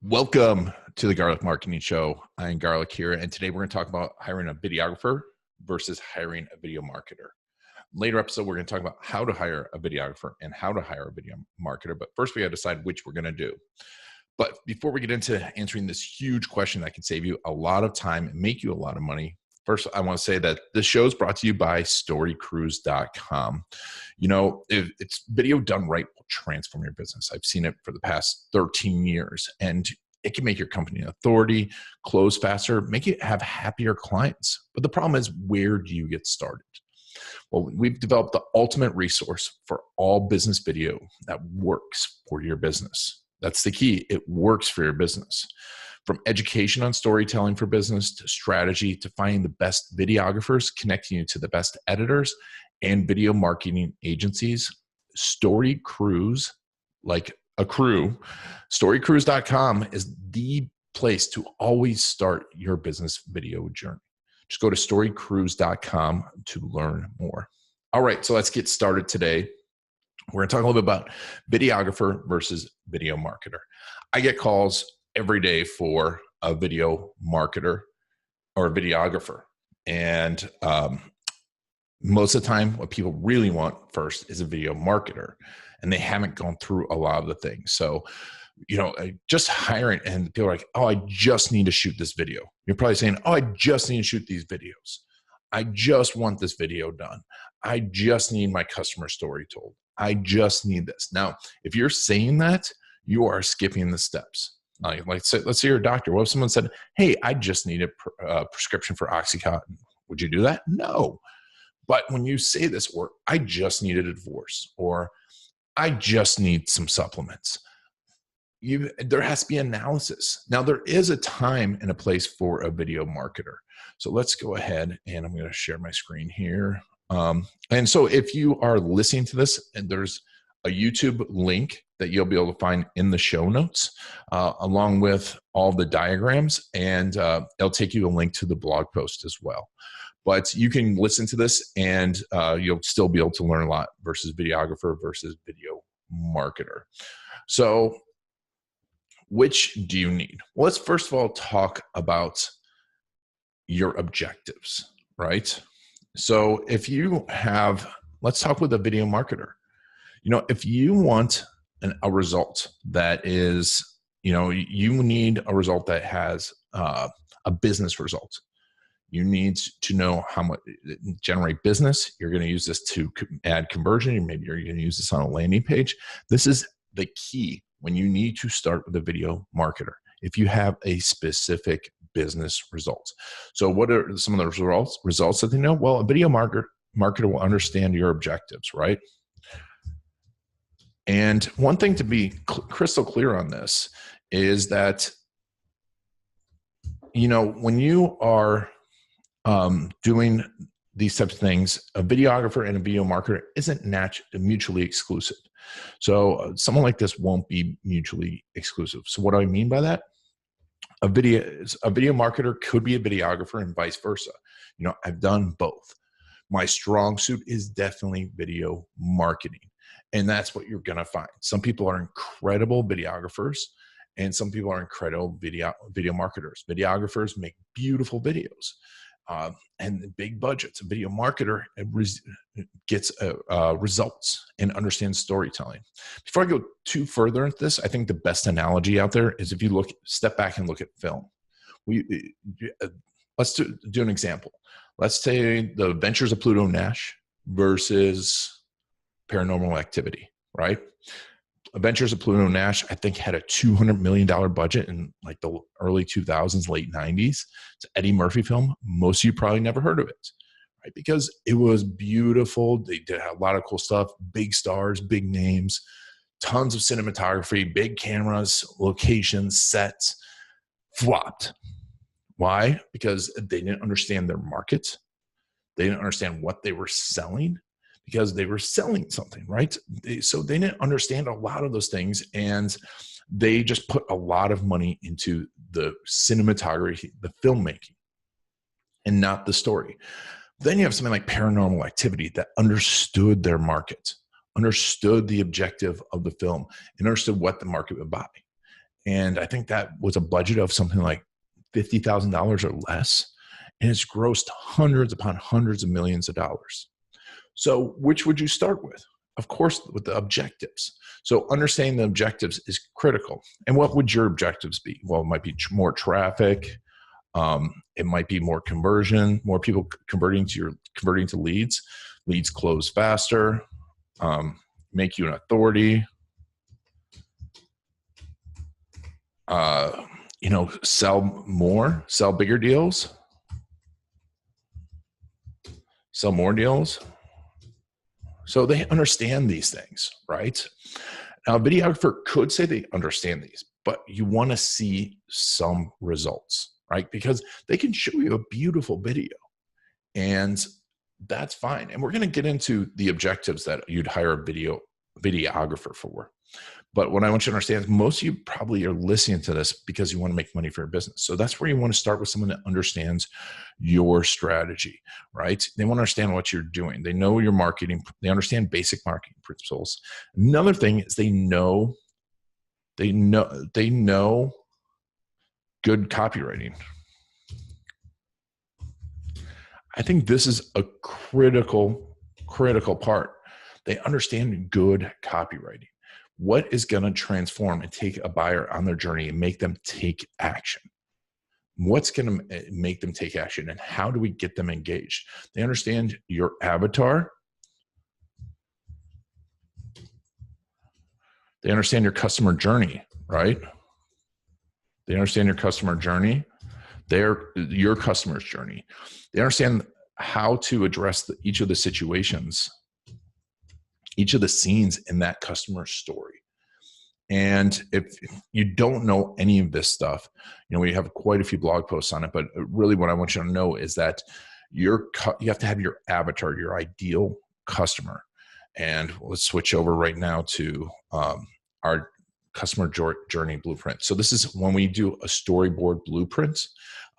Welcome to the Garlic Marketing Show. I'm Garlic here, and today we're going to talk about hiring a videographer versus hiring a video marketer. Later episode, we're going to talk about how to hire a videographer and how to hire a video marketer. But first, we got to decide which we're going to do. But before we get into answering this huge question that can save you a lot of time and make you a lot of money, first, I want to say that this show is brought to you by storycruise.com. You know, if it's video done right will transform your business. I've seen it for the past 13 years, and it can make your company an authority, close faster, make you have happier clients. But the problem is, where do you get started? Well, we've developed the ultimate resource for all business video that works for your business. That's the key. It works for your business. From education on storytelling for business to strategy to finding the best videographers, connecting you to the best editors and video marketing agencies, Story Cruise, like a crew, storycruise.com is the place to always start your business video journey. Just go to storycruise.com to learn more. All right, so let's get started today. We're going to talk a little bit about videographer versus video marketer. I get calls every day for a video marketer or a videographer. And most of the time, what people really want first is a video marketer, and they haven't gone through a lot of the things. So, you know, just hiring, and people are like, oh, I just need to shoot this video. You're probably saying, oh, I just need to shoot these videos. I just want this video done. I just need my customer story told. I just need this. Now, if you're saying that, you are skipping the steps. Let's say you're a doctor. What if someone said, hey, I just need a prescription for Oxycontin? Would you do that? No. But when you say this, or I just needed a divorce, or I just need some supplements, there has to be analysis. Now, there is a time and a place for a video marketer. So let's go ahead, and I'm going to share my screen here. And so if you are listening to this, and there's a YouTube link that you'll be able to find in the show notes, along with all the diagrams, and it'll take you a link to the blog post as well. But you can listen to this, and you'll still be able to learn a lot versus videographer versus video marketer. So which do you need? Well, let's first of all talk about your objectives, right? So if you have, let's talk with a video marketer. You know, if you want a result that is, you know, you need a result that has a business result. You need to know how much generate business. You're going to use this to add conversion. Maybe you're going to use this on a landing page. This is the key when you need to start with a video marketer. If you have a specific business result. So what are some of those results that they know? Well, a video marketer will understand your objectives, right? And one thing to be crystal clear on this is that, you know, when you are doing these types of things, a videographer and a video marketer isn't mutually exclusive. So someone like this won't be mutually exclusive. So what do I mean by that? A video marketer could be a videographer and vice versa. You know, I've done both. My strong suit is definitely video marketing. And that's what you're going to find. Some people are incredible videographers, and some people are incredible video marketers. Videographers make beautiful videos and big budgets. A video marketer gets results and understands storytelling. Before I go too further into this, I think the best analogy out there is if you step back and look at film. Let's do an example. Let's say the Adventures of Pluto Nash versus Paranormal Activity, right? Adventures of Pluto Nash, I think, had a $200 million budget in like the early 2000s, late 90s. It's an Eddie Murphy film. Most of you probably never heard of it, right? Because it was beautiful. They did a lot of cool stuff, big stars, big names, tons of cinematography, big cameras, locations, sets. Flopped. Why? Because they didn't understand their market. They didn't understand what they were selling, because they were selling something, right? So they didn't understand a lot of those things, and they just put a lot of money into the cinematography, the filmmaking, and not the story. Then you have something like Paranormal Activity that understood their market, understood the objective of the film, and understood what the market would buy. And I think that was a budget of something like $50,000 or less. And it's grossed hundreds upon hundreds of millions of dollars. So which would you start with? Of course, with the objectives. So understanding the objectives is critical. And what would your objectives be? Well, it might be more traffic. It might be more conversion, more people converting to leads. Leads close faster. Make you an authority. Sell more, sell bigger deals, sell more deals. So they understand these things, right? Now, a videographer could say they understand these, but you want to see some results, right? Because they can show you a beautiful video, and that's fine. And we're going to get into the objectives that you'd hire a videographer for. But what I want you to understand is most of you probably are listening to this because you want to make money for your business. So that's where you want to start, with someone that understands your strategy, right? They want to understand what you're doing. They know your marketing. They understand basic marketing principles. Another thing is they know good copywriting. I think this is a critical part. They understand good copywriting. What is going to transform and take a buyer on their journey and make them take action? What's going to make them take action, and how do we get them engaged? They understand your avatar. They understand your customer journey, right? They understand your customer journey. They're your customer's journey. They understand how to address each of the situations, each of the scenes in that customer story. And if you don't know any of this stuff, we have quite a few blog posts on it, but really what I want you to know is that you have to have your avatar, your ideal customer. And let's switch over right now to our customer journey blueprint. So this is when we do a storyboard blueprint,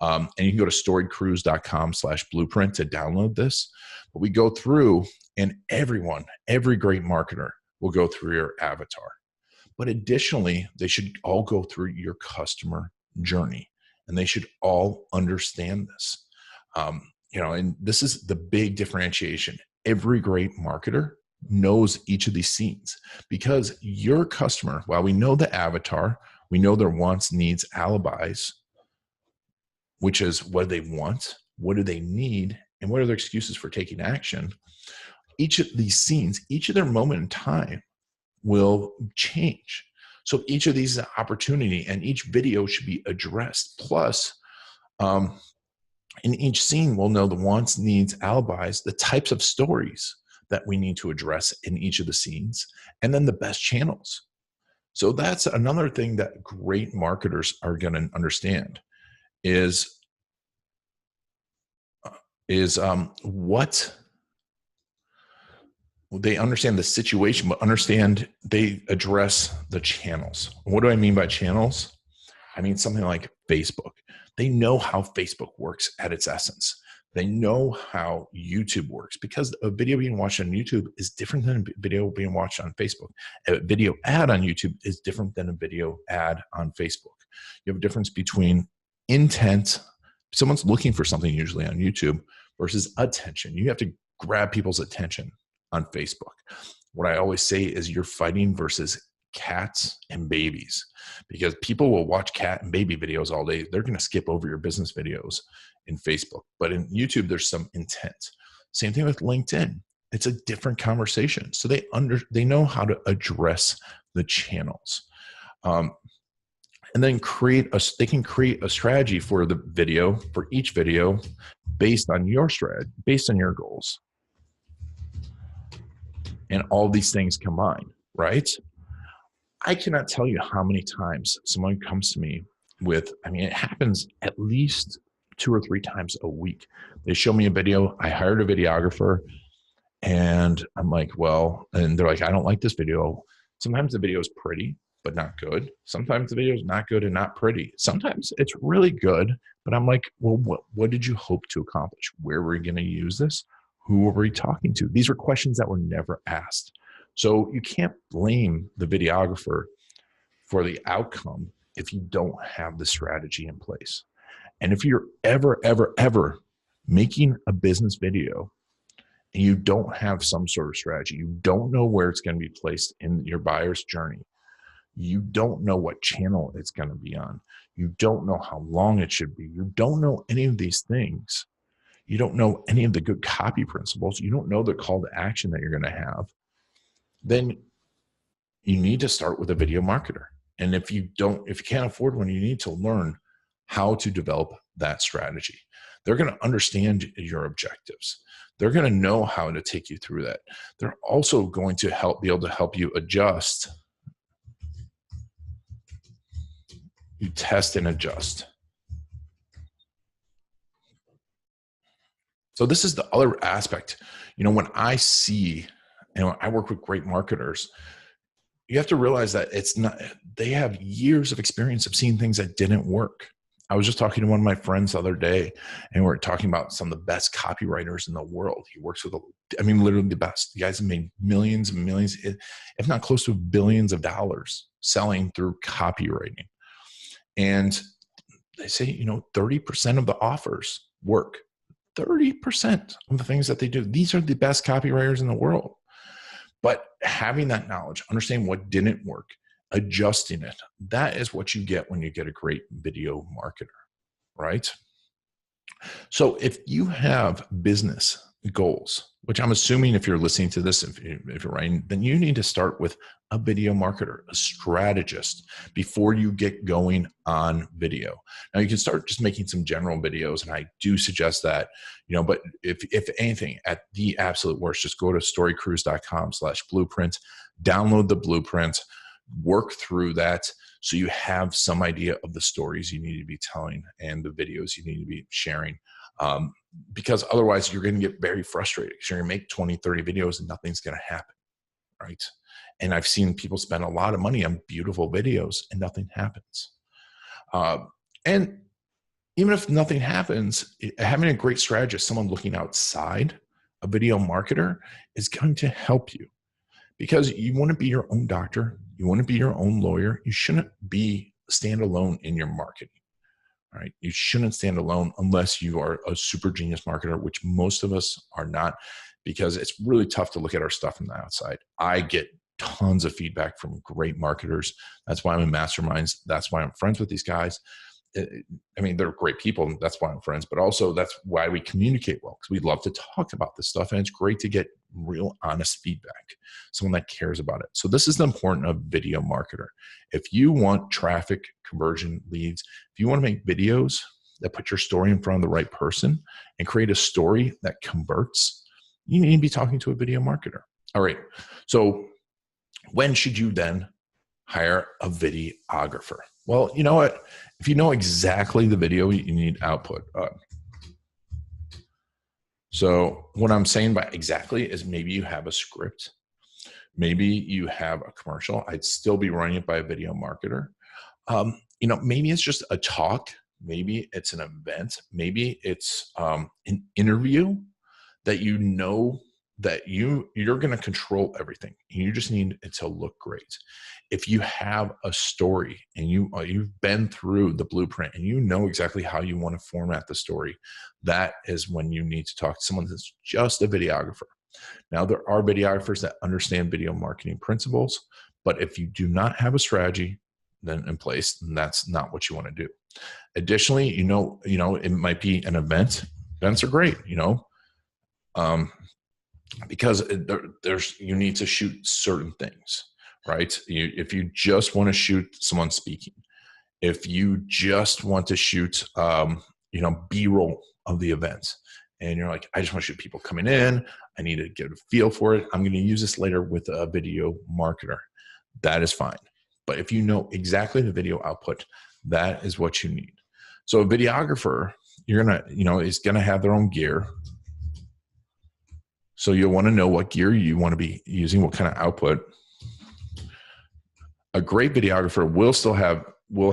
and you can go to storycruise.com/blueprint to download this. But we go through, and every great marketer will go through your avatar. But additionally, they should all go through your customer journey, and they should all understand this. And this is the big differentiation. Every great marketer knows each of these scenes, because your customer, while we know the avatar, we know their wants, needs, alibis, which is what do they want, what do they need, and what are their excuses for taking action. Each of these scenes, each of their moment in time will change. So each of these is an opportunity, and each video should be addressed. Plus, in each scene, we'll know the wants, needs, alibis, the types of stories that we need to address in each of the scenes, and then the best channels. So that's another thing that great marketers are going to understand is what they understand the situation, but they address the channels. What do I mean by channels? I mean something like Facebook. They know how Facebook works at its essence. They know how YouTube works, because a video being watched on YouTube is different than a video being watched on Facebook. A video ad on YouTube is different than a video ad on Facebook. You have a difference between intent. Someone's looking for something usually on YouTube versus attention. You have to grab people's attention on Facebook. What I always say is you're fighting versus cats and babies, because people will watch cat and baby videos all day. They're going to skip over your business videos in Facebook. But in YouTube, there's some intent. Same thing with LinkedIn. It's a different conversation. So they know how to address the channels. And then they can create a strategy for the video, for each video, based on your strategy, based on your goals. And all these things combined, right? I cannot tell you how many times someone comes to me with, it happens at least 2 or 3 times a week. They show me a video. I hired a videographer, and I'm like, and they're like, I don't like this video. Sometimes the video is pretty, but not good. Sometimes the video is not good and not pretty. Sometimes it's really good, but I'm like, what did you hope to accomplish? Where were you going to use this? Who were we talking to? These were questions that were never asked. So you can't blame the videographer for the outcome if you don't have the strategy in place. And if you're ever making a business video and you don't have some sort of strategy, you don't know where it's going to be placed in your buyer's journey, you don't know what channel it's going to be on, you don't know how long it should be, you don't know any of these things, you don't know any of the good copy principles, you don't know the call to action that you're going to have, then you need to start with a video marketer. And if you can't afford one, you need to learn how to develop that strategy. They're going to understand your objectives. They're going to know how to take you through that. They're also going to be able to help you adjust. You test and adjust. So this is the other aspect. When I see, I work with great marketers, you have to realize that they have years of experience of seeing things that didn't work. I was just talking to one of my friends the other day, and we're talking about some of the best copywriters in the world. He works with, literally the best. The guys have made millions and millions, if not close to billions of dollars selling through copywriting. And they say, 30% of the offers work. 30% of the things that they do. These are the best copywriters in the world. But having that knowledge, understanding what didn't work, adjusting it, that is what you get when you get a great video marketer, right? So if you have business goals, which I'm assuming if you're listening to this, if you're writing, then you need to start with a video marketer, a strategist before you get going on video. Now you can start just making some general videos, and I do suggest that, but if anything, at the absolute worst, just go to storycruise.com/blueprint, download the blueprint, work through that so you have some idea of the stories you need to be telling and the videos you need to be sharing. Because otherwise you're going to get very frustrated because you're going to make 20, 30 videos and nothing's going to happen, right? And I've seen people spend a lot of money on beautiful videos and nothing happens. And even if nothing happens, having a great strategist, someone looking outside a video marketer, is going to help you. Because you want to be your own doctor, you want to be your own lawyer. You shouldn't be standalone in your marketing, right? You shouldn't stand alone unless you are a super genius marketer, which most of us are not, because it's really tough to look at our stuff from the outside. I get tons of feedback from great marketers. That's why I'm in masterminds. That's why I'm friends with these guys. They're great people, and that's why I'm friends, but also that's why we communicate well, because we love to talk about this stuff, and it's great to get real honest feedback, someone that cares about it. So this is the importance of video marketer. If you want traffic, conversion, leads, if you want to make videos that put your story in front of the right person and create a story that converts, you need to be talking to a video marketer. All right. So when should you then hire a videographer? Well, you know what? If you know exactly the video you need output. So what I'm saying by exactly is maybe you have a script. Maybe you have a commercial. I'd still be running it by a video marketer. Maybe it's just a talk. Maybe it's an event. Maybe it's an interview that that you're going to control everything. You just need it to look great. If you have a story and you've been through the blueprint and you know exactly how you want to format the story, that is when you need to talk to someone that's just a videographer. Now, there are videographers that understand video marketing principles, but if you do not have a strategy then in place, then that's not what you want to do. Additionally, it might be an event. Events are great, because you need to shoot certain things, right? If you just want to shoot someone speaking, if you just want to shoot, B-roll of the event, and you're like, I just want to shoot people coming in, I need to get a feel for it, I'm going to use this later with a video marketer, that is fine. But if you know exactly the video output, that is what you need. So a videographer, is going to have their own gear. So you'll want to know what gear you want to be using, what kind of output. A great videographer will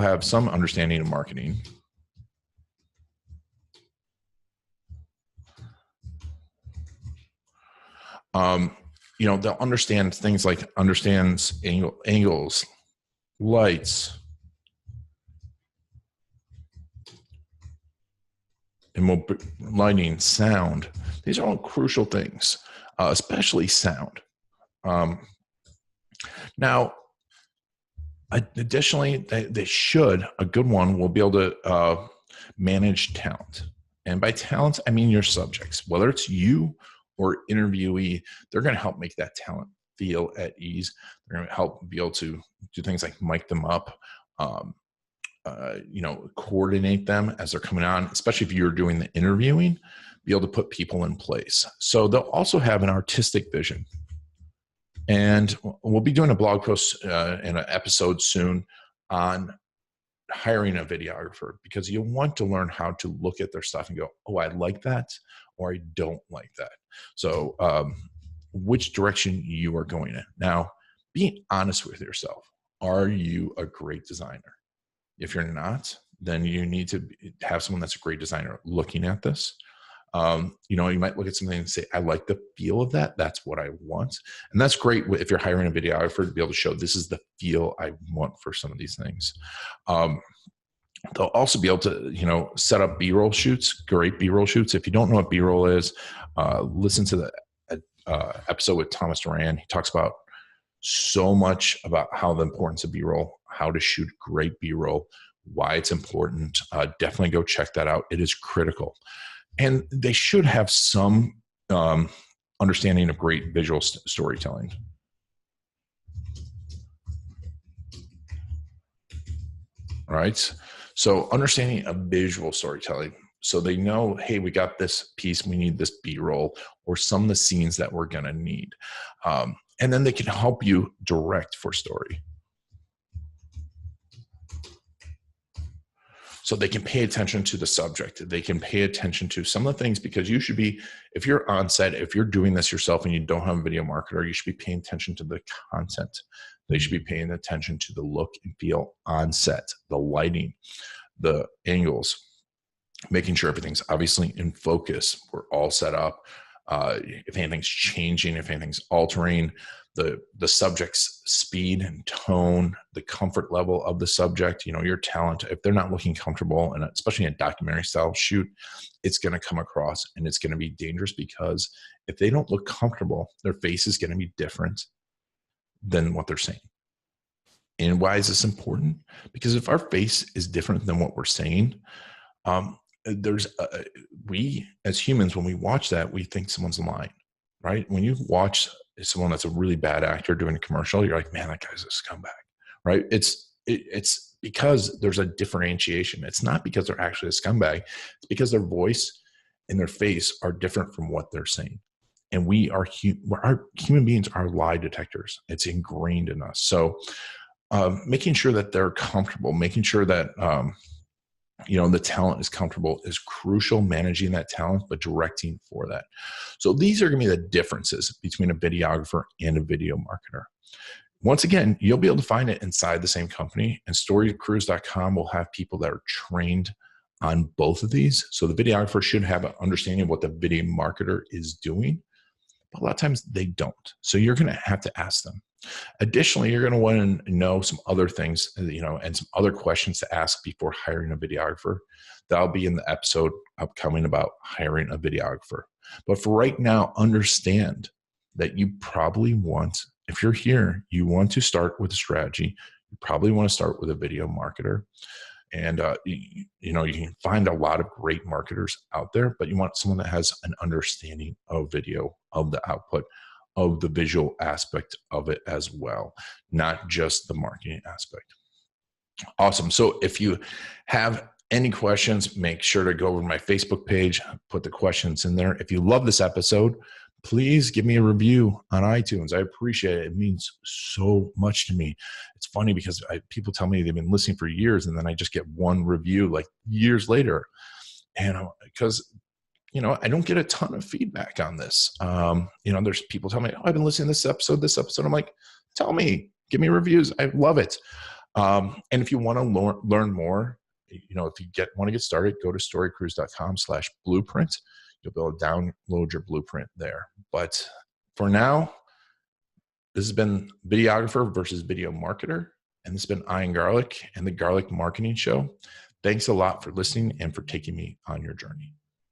have some understanding of marketing. They'll understand things like angles, lights, lighting, sound. These are all crucial things, especially sound. Now, additionally, they should, a good one will be able to manage talent. And by talent, I mean your subjects, whether it's you or interviewee, they're going to help make that talent feel at ease. They're going to help be able to do things like mic them up, coordinate them as they're coming on, especially if you're doing the interviewing, be able to put people in place. So they'll also have an artistic vision. And we'll be doing a blog post and an episode soon on hiring a videographer, because you want to learn how to look at their stuff and go, oh, I like that, or I don't like that. So which direction you are going in. Now, be honest with yourself. Are you a great designer? If you're not, then you need to have someone that's a great designer looking at this. You might look at something and say, I like the feel of that. That's what I want. And that's great if you're hiring a videographer to be able to show this is the feel I want for some of these things. They'll also be able to, set up B-roll shoots, great B-roll shoots. If you don't know what B-roll is, listen to the episode with Thomas Duran. He talks about so much about how the importance of B-roll, how to shoot great B-roll, why it's important. Definitely go check that out. It is critical. And they should have some understanding of great visual storytelling. All right. So understanding a visual storytelling. So they know, hey, we got this piece, we need this B-roll, or some of the scenes that we're going to need. And then they can help you direct for story. So they can pay attention to the subject. They can pay attention to some of the things, because you should be, if you're on set, if you're doing this yourself and you don't have a video marketer, you should be paying attention to the content. They should be paying attention to the look and feel on set, the lighting, the angles, making sure everything's obviously in focus. We're all set up. If anything's changing, if anything's altering, the subject's speed and tone, the comfort level of the subject, your talent, if they're not looking comfortable, and especially in a documentary style shoot, it's going to come across and it's going to be dangerous, because if they don't look comfortable, their face is going to be different than what they're saying. And why is this important? Because if our face is different than what we're saying, we as humans, when we watch that, we think someone's lying, right? When you watch someone that's a really bad actor doing a commercial, you're like, man, that guy's a scumbag, right? It's because there's a differentiation. It's not because they're actually a scumbag. It's because their voice and their face are different from what they're saying. And our human beings are lie detectors. It's ingrained in us. So making sure that they're comfortable, making sure that the talent is comfortable is crucial. Managing that talent, but directing for that. So these are going to be the differences between a videographer and a video marketer. Once again, you'll be able to find it inside the same company, and storycruise.com will have people that are trained on both of these. So the videographer should have an understanding of what the video marketer is doing, but a lot of times they don't. So you're going to have to ask them. Additionally, you're going to want to know some other things, and some other questions to ask before hiring a videographer. That'll be in the episode upcoming about hiring a videographer. But for right now, understand that you probably want, if you're here, you want to start with a strategy. You probably want to start with a video marketer. And, you can find a lot of great marketers out there, but you want someone that has an understanding of video, of the output, of the visual aspect of it as well, not just the marketing aspect. Awesome. So if you have any questions, make sure to go over to my Facebook page, put the questions in there. If you love this episode, please give me a review on iTunes. I appreciate it. It means so much to me. It's funny because people tell me they've been listening for years, and then I just get one review like years later. And because I don't get a ton of feedback on this. There's people tell me, oh, I've been listening to this episode. I'm like, tell me, give me reviews. I love it. And if you want to learn more, if you want to get started, go to storycruise.com/blueprint. You'll be able to download your blueprint there. But for now, this has been Videographer versus Video Marketer. And this has been Ian Garlic and the Garlic Marketing Show. Thanks a lot for listening and for taking me on your journey.